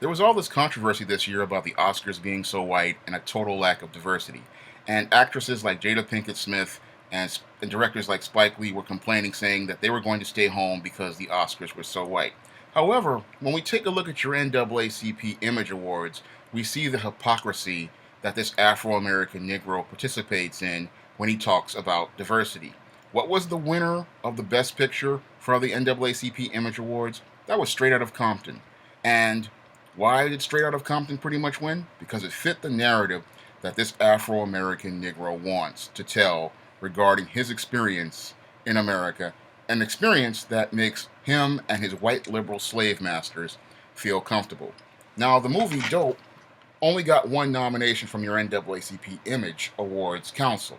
There was all this controversy this year about the Oscars being so white and a total lack of diversity. And actresses like Jada Pinkett Smith and directors like Spike Lee were complaining, saying that they were going to stay home because the Oscars were so white. However, when we take a look at your NAACP Image Awards, we see the hypocrisy that this Afro American Negro participates in when he talks about diversity. What was the winner of the Best Picture for the NAACP Image Awards? That was Straight Out of Compton. And why did Straight Out of Compton pretty much win? Because it fit the narrative that this Afro American Negro wants to tell regarding his experience in America, an experience that makes him and his white liberal slave masters feel comfortable. Now, the movie Dope only got one nomination from your NAACP Image Awards Council,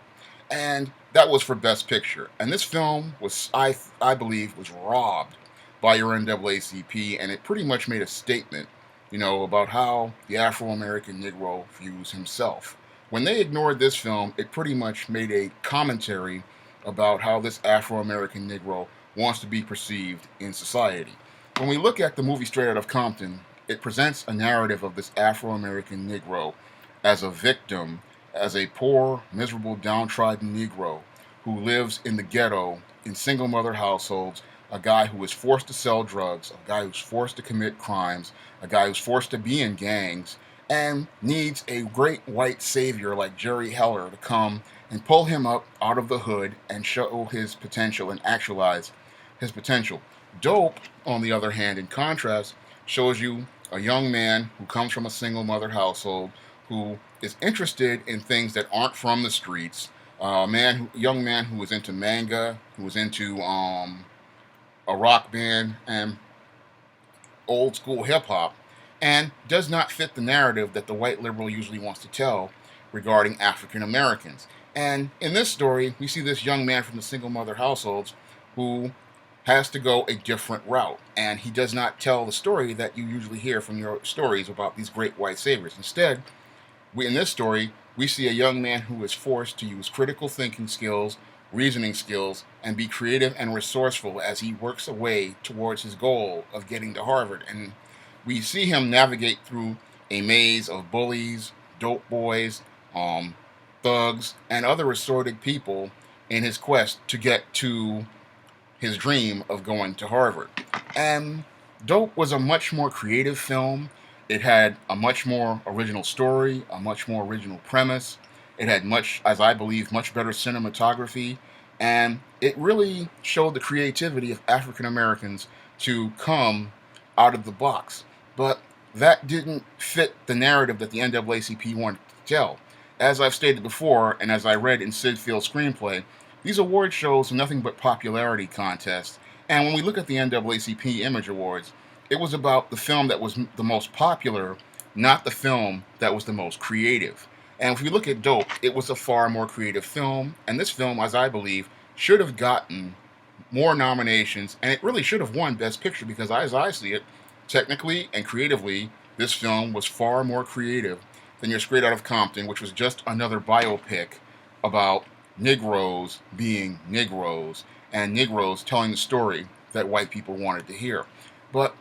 and that was for Best Picture. And this film was, I believe, was robbed by your NAACP, and it pretty much made a statement, about how the Afro American Negro views himself. When they ignored this film, it pretty much made a commentary about how this Afro American Negro wants to be perceived in society. When we look at the movie Straight Out of Compton, it presents a narrative of this Afro American Negro as a victim, as a poor, miserable, downtrodden Negro who lives in the ghetto in single mother households, a guy who is forced to sell drugs, a guy who's forced to commit crimes, a guy who's forced to be in gangs, and needs a great white savior like Jerry Heller to come and pull him up out of the hood and show his potential and actualize his potential. Dope, on the other hand, in contrast, shows you a young man who comes from a single mother household who is interested in things that aren't from the streets. Young man who was into manga, who was into a rock band and old school hip hop, and does not fit the narrative that the white liberal usually wants to tell regarding African Americans. And in this story, we see this young man from the single mother households who has to go a different route. And he does not tell the story that you usually hear from your stories about these great white saviors. Instead, in this story, we see a young man who is forced to use critical thinking skills, reasoning skills, and be creative and resourceful as he works away towards his goal of getting to Harvard. And we see him navigate through a maze of bullies, dope boys, thugs, and other assorted people in his quest to get to his dream of going to Harvard. And Dope was a much more creative film. It had a much more original story, a much more original premise. It had much, as I believe, much better cinematography. And it really showed the creativity of African Americans to come out of the box. But that didn't fit the narrative that the NAACP wanted to tell. As I've stated before, and as I read in Sid Field's screenplay, these award shows are nothing but popularity contests. And when we look at the NAACP Image Awards, it was about the film that was the most popular, not the film that was the most creative. And if we look at Dope, it was a far more creative film. And this film, as I believe, should have gotten more nominations. And it really should have won Best Picture because, as I see it, technically and creatively, this film was far more creative than your Straight Out of Compton, which was just another biopic about Negroes being Negroes and Negroes telling the story that white people wanted to hear. But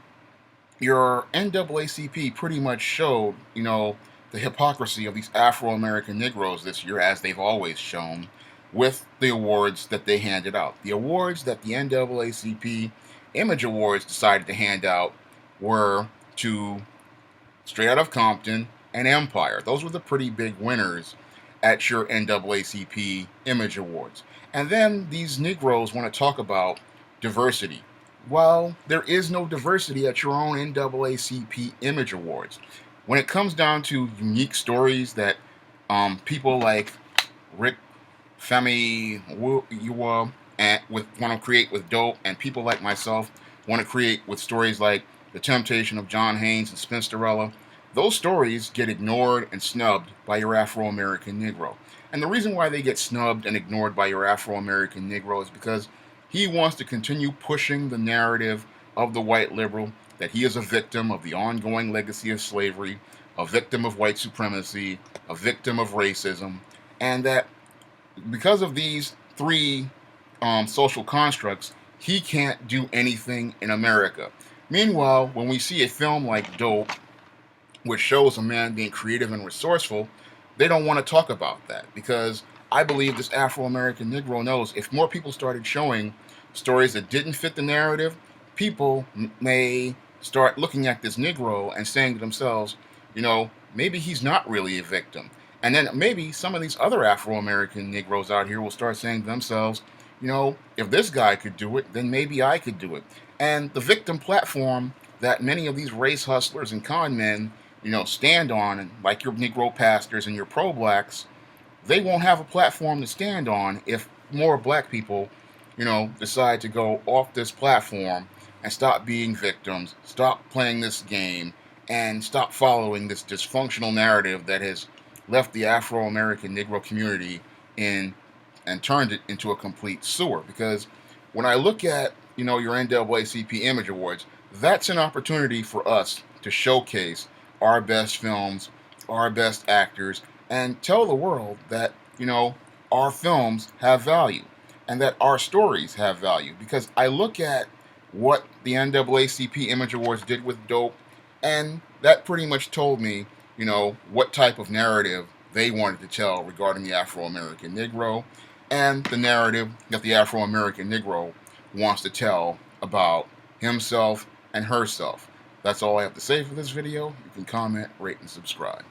your NAACP pretty much showed, the hypocrisy of these Afro-American Negroes this year, as they've always shown, with the awards that they handed out. The awards that the NAACP Image Awards decided to hand out were to Straight Out of Compton and Empire. Those were the pretty big winners at your NAACP Image Awards. And then these Negroes want to talk about diversity. Well, there is no diversity at your own NAACP Image Awards. When it comes down to unique stories that people like Rick Femi Uwa want to create with Dope, and people like myself want to create with stories like The Temptation of John Haynes and Spinsterella, those stories get ignored and snubbed by your Afro-American Negro. And the reason why they get snubbed and ignored by your Afro-American Negro is because he wants to continue pushing the narrative of the white liberal that he is a victim of the ongoing legacy of slavery, a victim of white supremacy, a victim of racism, and that because of these three social constructs, he can't do anything in America. Meanwhile, when we see a film like Dope, which shows a man being creative and resourceful, they don't want to talk about that because I believe this Afro American Negro knows if more people started showing stories that didn't fit the narrative, people may start looking at this Negro and saying to themselves, maybe he's not really a victim. And then maybe some of these other Afro American Negroes out here will start saying to themselves, if this guy could do it, then maybe I could do it. And the victim platform that many of these race hustlers and con men, stand on, and like your Negro pastors and your pro-blacks, they won't have a platform to stand on if more black people, decide to go off this platform and stop being victims, stop playing this game, and stop following this dysfunctional narrative that has left the Afro-American Negro community in and turned it into a complete sewer. Because when I look at, your NAACP Image Awards, that's an opportunity for us to showcase our best films, our best actors, and tell the world that, our films have value and that our stories have value. Because I look at what the NAACP Image Awards did with Dope, and that pretty much told me, what type of narrative they wanted to tell regarding the Afro American Negro and the narrative that the Afro American Negro wants to tell about himself and herself. That's all I have to say for this video. You can comment, rate, and subscribe.